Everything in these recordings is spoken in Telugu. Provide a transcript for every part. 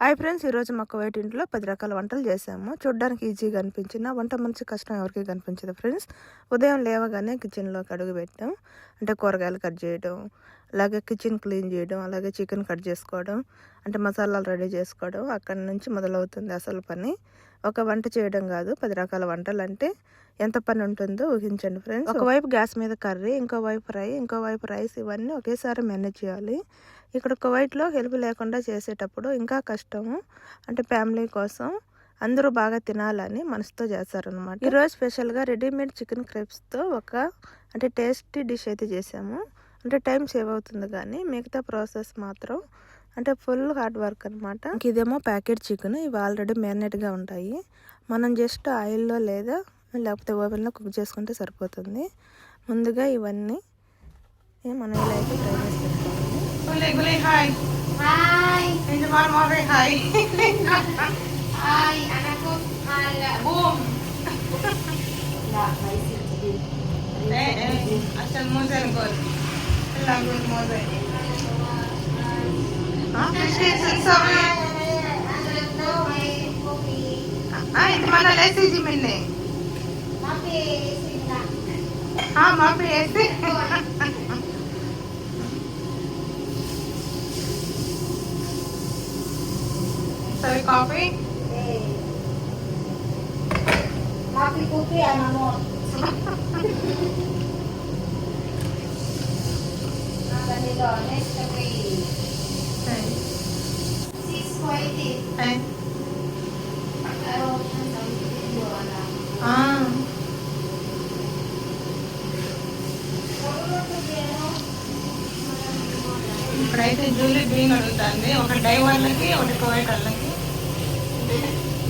హాయ్ ఫ్రెండ్స్, ఈరోజు మా కువైట్ ఇంట్లో 10 రకాల వంటలు చేసాము. చూడ్డానికి ఈజీగా అనిపించిన వంట మంచి కష్టం ఎవరికి కనిపించదు ఫ్రెండ్స్. ఉదయం లేవగానే కిచెన్లోకి అడుగు పెట్టాం. అంటే కూరగాయలు కట్ చేయడం, అలాగే కిచెన్ క్లీన్ చేయడం, అలాగే చికెన్ కట్ చేసుకోవడం, అంటే మసాలాలు రెడీ చేసుకోవడం, అక్కడి నుంచి మొదలవుతుంది అసలు పని. ఒక వంట చేయడం కాదు, 10 రకాల వంటలు అంటే ఎంత పని ఉంటుందో ఊహించండి ఫ్రెండ్స్. ఒకవైపు గ్యాస్ మీద కర్రీ, ఇంకోవైపు ఫ్రై, ఇంకోవైపు రైస్, ఇవన్నీ ఒకేసారి మేనేజ్ చేయాలి. ఇక్కడ కువైట్లో హెల్ప్ లేకుండా చేసేటప్పుడు ఇంకా కష్టము. అంటే ఫ్యామిలీ కోసం అందరూ బాగా తినాలని మనసుతో చేస్తారనమాట. ఈరోజు స్పెషల్గా రెడీమేడ్ చికెన్ క్రేప్స్తో అంటే టేస్టీ డిష్ అయితే చేసాము. అంటే టైం సేవ్ అవుతుంది, కానీ మిగతా ప్రాసెస్ మాత్రం అంటే ఫుల్ హార్డ్ వర్క్ అనమాట. ఇదేమో ప్యాకెట్ చికెన్, ఇవి ఆల్రెడీ మ్యారినేట్గా ఉంటాయి. మనం జస్ట్ ఆయిల్లో లేకపోతే ఓవెన్లో కుక్ చేసుకుంటే సరిపోతుంది. ముందుగా ఇవన్నీ మనం ఇలా అయితే ఫ్రై చేసి పెట్టుకోవాలి. Hi. Hi. Hindi mo mo hi. Hi, anak ko. Boom. Wala, may sige. Asal mo sa good. Langgol mo sa. Kasi sorry. Ay, di mana lesi di minne. Mapi, sila. Mapi ese. Sorry, coffee? Mapi kopi, anak mo. Ang ganito, next kape. 6.40. Eh. Pero, ang sabi ko, anak. ఇప్పుడైతే జూలీ బీన్ అడుగుతుంది. ఒక డై వాళ్ళకి, ఒకటి కువైట్ వాళ్ళకి.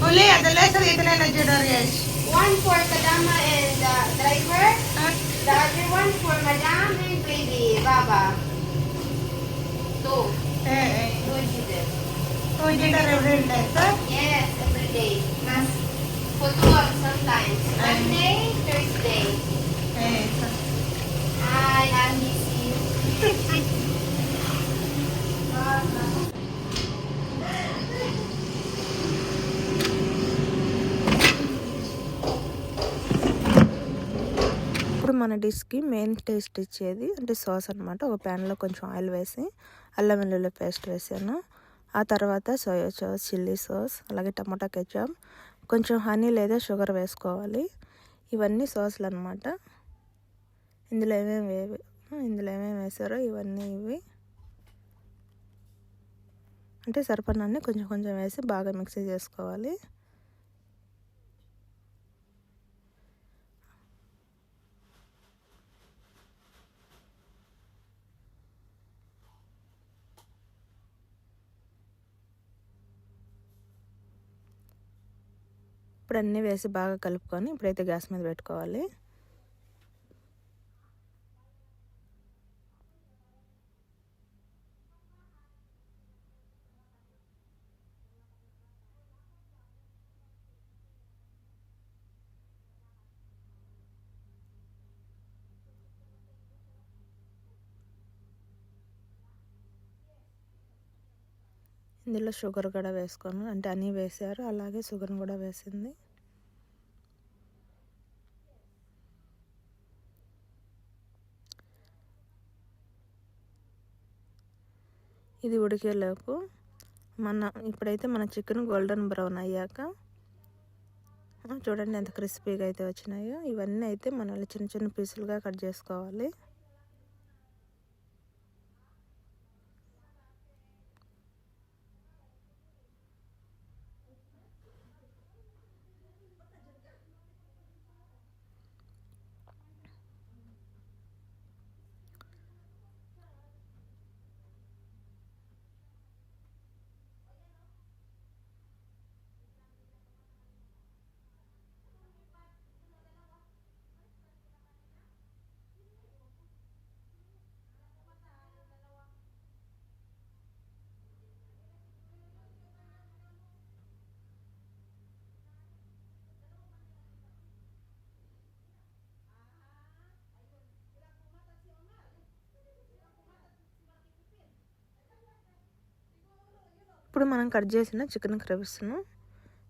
Uli, adalas sa ito na nag-Jodorias. One for Kadama and driver. The other one for Madam and baby, Baba. Two. Two children. Oh, dinner every day, sir? Yes, every day. Mas football sometimes. Monday, Thursday. Hi, I miss you. ఇప్పుడు మన డిష్కి మెయిన్ టేస్ట్ ఇచ్చేది అంటే సాస్ అనమాట. ఒక ప్యాన్లో కొంచెం ఆయిల్ వేసి అల్లం వెల్లుల్లి పేస్ట్ వేసాను. ఆ తర్వాత సోయా సాస్, చిల్లీ సాస్, అలాగే టమాటా కెచప్, కొంచెం హనీ లేదా షుగర్ వేసుకోవాలి. ఇవన్నీ సాస్లు అనమాట. ఇందులో ఏమేమి వేసారో ఇవన్నీ ఇవి అంటే సరిపడినన్ని కొంచెం కొంచెం వేసి బాగా మిక్సీ చేసుకోవాలి. ఇప్పుడు అన్నీ వేసి బాగా కలుపుకొని ఇప్పుడైతే గ్యాస్ మీద పెట్టుకోవాలి. ఇందులో షుగర్ కూడా వేసుకోను, అంటే అన్నీ వేసారు, అలాగే షుగర్ కూడా వేసింది. ఇది ఉడికేలోపు ఇప్పుడైతే మన చికెన్ గోల్డెన్ బ్రౌన్ అయ్యాక చూడండి ఎంత క్రిస్పీగా అయితే వచ్చినాయో. ఇవన్నీ అయితే మనం చిన్న చిన్న పీసులుగా కట్ చేసుకోవాలి. ఇప్పుడు మనం కట్ చేసిన చికెన్ క్రబ్స్ను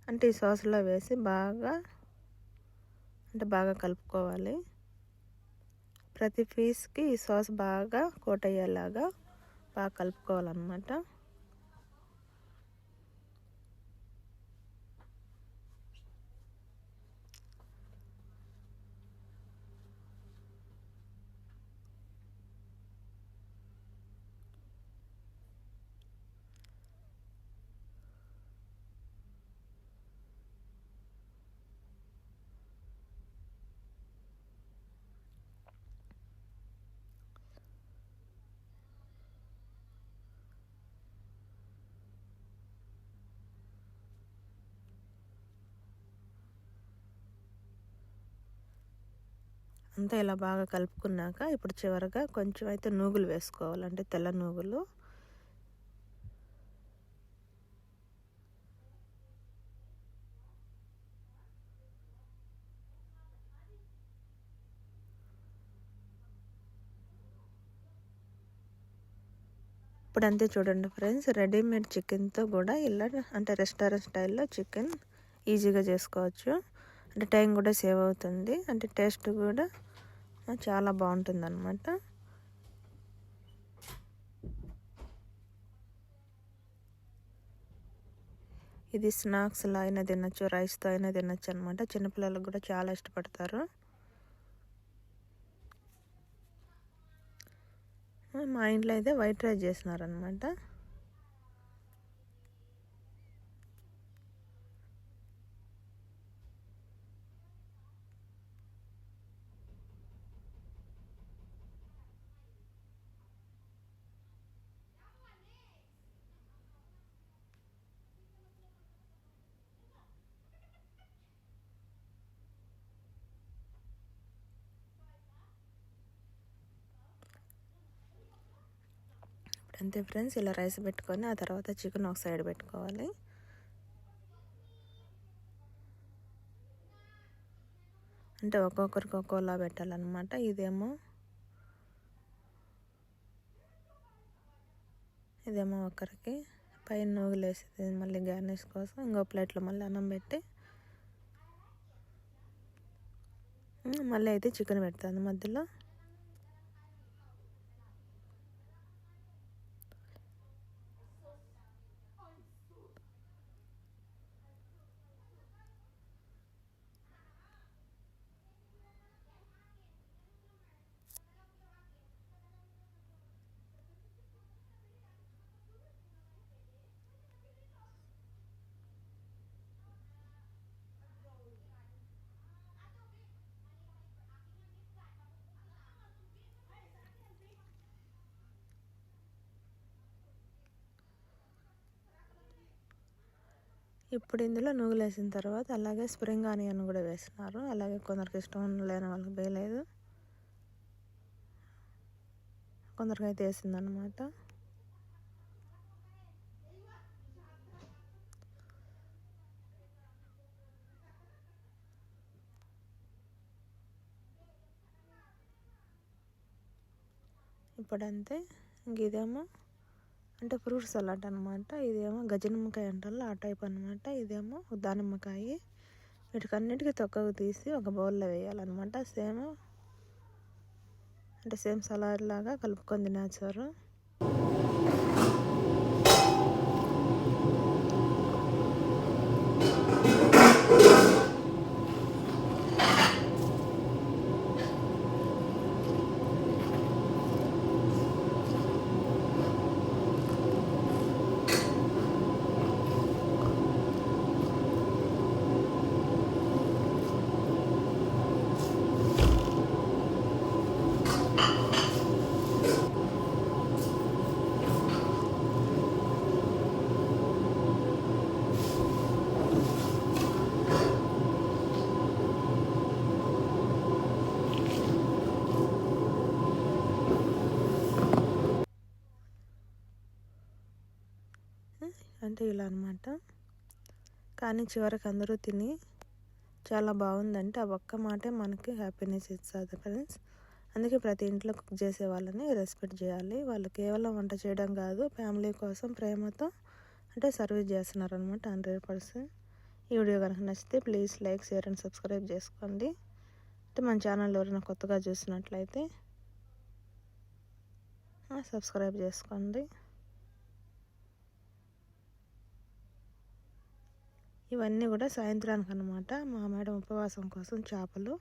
అంటే ఈ సాస్లో వేసి బాగా కలుపుకోవాలి. ప్రతి పీస్కి ఈ సాస్ బాగా కోట్ అయ్యేలాగా బాగా కలుపుకోవాలన్నమాట. అంతా ఇలా బాగా కలుపుకున్నాక ఇప్పుడు చివరగా కొంచెం అయితే నూగులు వేసుకోవాలి, అంటే తెల్ల నూగులు. ఇప్పుడు అంతే చూడండి ఫ్రెండ్స్, రెడీమేడ్ చికెన్తో కూడా ఇలా అంటే రెస్టారెంట్ స్టైల్లో చికెన్ ఈజీగా చేసుకోవచ్చు. అంటే టైం కూడా సేవ్ అవుతుంది, అంటే టేస్ట్ కూడా చాలా బాగుంటుంది అన్నమాట. ఇది స్నాక్స్లో అయినా తినచ్చు, రైస్తో అయినా తినచ్చు అనమాట. చిన్నపిల్లలకు కూడా చాలా ఇష్టపడతారు. మా ఇంట్లో అయితే వైట్ రైస్ చేసినారనమాట. అంతే ఫ్రెండ్స్, ఇలా రైస్ పెట్టుకొని ఆ తర్వాత చికెన్ ఒక సైడ్ పెట్టుకోవాలి. అంటే ఒక్కొక్కరికి ఒక్కోలా పెట్టాలన్నమాట. ఇదేమో ఒకరికి పైన నూగులు వేసేది మళ్ళీ గార్నిష్ కోసం. ఇంకో ప్లేట్లో మళ్ళీ అన్నం పెట్టి మళ్ళీ అయితే చికెన్ పెడతాను మధ్యలో. ఇప్పుడు ఇందులో నూగులు వేసిన తర్వాత అలాగే స్ప్రింగ్ ఆనియన్ కూడా వేస్తున్నారు. అలాగే కొందరికి ఇష్టం లేని వాళ్ళకి వేయలేదు, కొందరికి అయితే వేసిందనమాట. ఇప్పుడంతే. ఇంక ఇదేమో అంటే ఫ్రూట్ సలాడ్ అనమాట. ఇదేమో గజనిమ్మకాయ అంటారు, ఆ టైప్ అనమాట. ఇదేమో దానిమ్మకాయ. వీటికన్నిటికీ తొక్కకు తీసి ఒక బౌల్లో వేయాలన్నమాట. సేమ్ సలాడ్ లాగా కలుపుకొని తినేస్తారు. అంటే ఇలా అనమాట. కానీ చివరికి అందరూ తిని చాలా బాగుందంటే ఆ ఒక్క మాటే మనకి హ్యాపీనెస్ ఇస్తుంది ఫ్రెండ్స్. అందుకే ప్రతి ఇంట్లో కుక్ చేసే వాళ్ళని రెస్పెక్ట్ చేయాలి. వాళ్ళు కేవలం వంట చేయడం కాదు, ఫ్యామిలీ కోసం ప్రేమతో అంటే సర్వీస్ చేస్తున్నారనమాట 100%. ఈ వీడియో కనుక నచ్చితే please like, share and subscribe చేసుకోండి. అంటే మన ఛానల్ ఎవరైనా కొత్తగా చూసినట్లయితే సబ్స్క్రైబ్ చేసుకోండి. ఇవన్నీ కూడా సాయంత్రానికి అనమాట. మా మేడం ఉపవాసం కోసం చేపలు